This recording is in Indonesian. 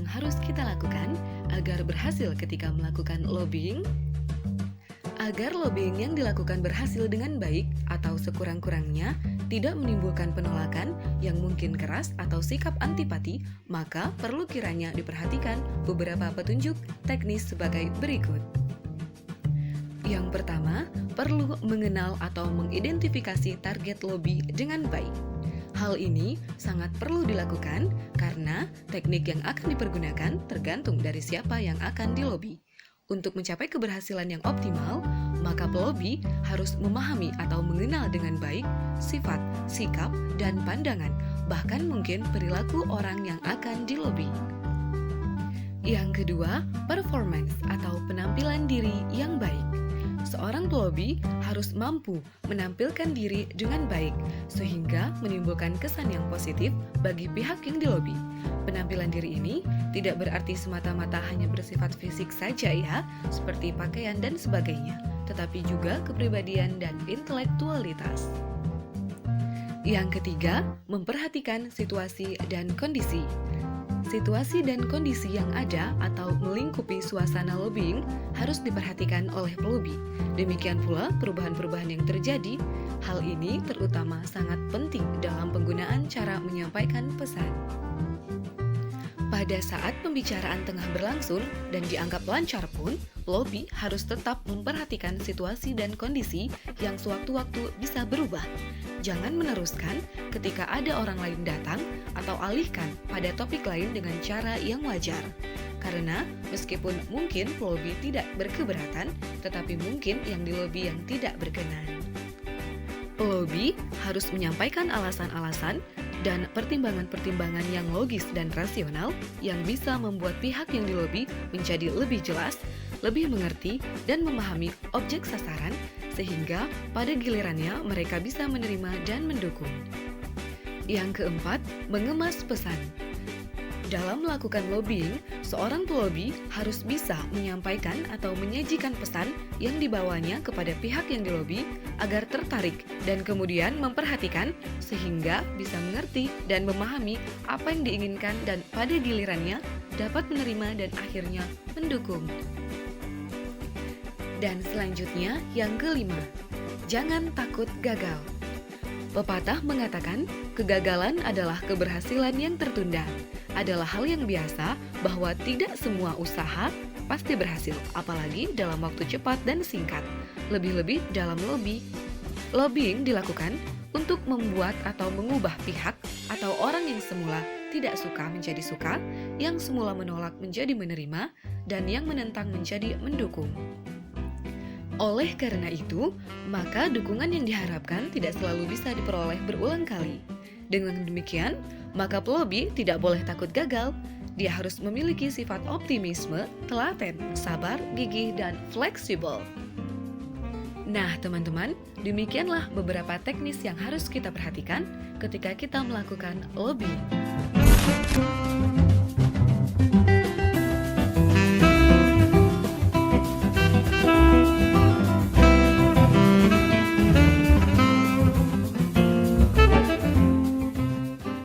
yang harus kita lakukan agar berhasil ketika melakukan lobbying? Agar lobbying yang dilakukan berhasil dengan baik atau sekurang-kurangnya tidak menimbulkan penolakan yang mungkin keras atau sikap antipati, maka perlu kiranya diperhatikan beberapa petunjuk teknis sebagai berikut. Yang pertama, perlu mengenal atau mengidentifikasi target lobby dengan baik. Hal ini sangat perlu dilakukan karena teknik yang akan dipergunakan tergantung dari siapa yang akan dilobi. Untuk mencapai keberhasilan yang optimal, maka pelobi harus memahami atau mengenal dengan baik sifat, sikap, dan pandangan, bahkan mungkin perilaku orang yang akan dilobi. Yang kedua, performance atau penampilan diri yang baik. Seorang pelobi harus mampu menampilkan diri dengan baik sehingga menimbulkan kesan yang positif bagi pihak yang dilobi. Penampilan diri ini tidak berarti semata-mata hanya bersifat fisik saja ya, seperti pakaian dan sebagainya, tetapi juga kepribadian dan intelektualitas. Yang ketiga, memperhatikan situasi dan kondisi. Situasi dan kondisi yang ada atau melingkupi suasana lobbying harus diperhatikan oleh pelobi. Demikian pula perubahan-perubahan yang terjadi. Hal ini terutama sangat penting dalam penggunaan cara menyampaikan pesan. Pada saat pembicaraan tengah berlangsung dan dianggap lancar pun, pelobi harus tetap memperhatikan situasi dan kondisi yang sewaktu-waktu bisa berubah. Jangan meneruskan ketika ada orang lain datang atau alihkan pada topik lain dengan cara yang wajar. Karena meskipun mungkin pelobi tidak berkeberatan, tetapi mungkin yang dilobi yang tidak berkenan. Pelobi harus menyampaikan alasan-alasan dan pertimbangan-pertimbangan yang logis dan rasional yang bisa membuat pihak yang dilobi menjadi lebih jelas, lebih mengerti, dan memahami objek sasaran, sehingga pada gilirannya mereka bisa menerima dan mendukung. Yang keempat, mengemas pesan. Dalam melakukan lobbying, seorang pelobi harus bisa menyampaikan atau menyajikan pesan yang dibawanya kepada pihak yang dilobi agar tertarik dan kemudian memperhatikan sehingga bisa mengerti dan memahami apa yang diinginkan dan pada gilirannya dapat menerima dan akhirnya mendukung. Dan selanjutnya yang kelima, jangan takut gagal. Pepatah mengatakan, kegagalan adalah keberhasilan yang tertunda. Adalah hal yang biasa bahwa tidak semua usaha pasti berhasil, apalagi dalam waktu cepat dan singkat. Lebih-lebih dalam lobby. Lobbying dilakukan untuk membuat atau mengubah pihak atau orang yang semula tidak suka menjadi suka, yang semula menolak menjadi menerima, dan yang menentang menjadi mendukung. Oleh karena itu, maka dukungan yang diharapkan tidak selalu bisa diperoleh berulang kali. Dengan demikian, maka pelobi tidak boleh takut gagal. Dia harus memiliki sifat optimisme, telaten, sabar, gigih, dan fleksibel. Nah, teman-teman, demikianlah beberapa teknis yang harus kita perhatikan ketika kita melakukan lobbying.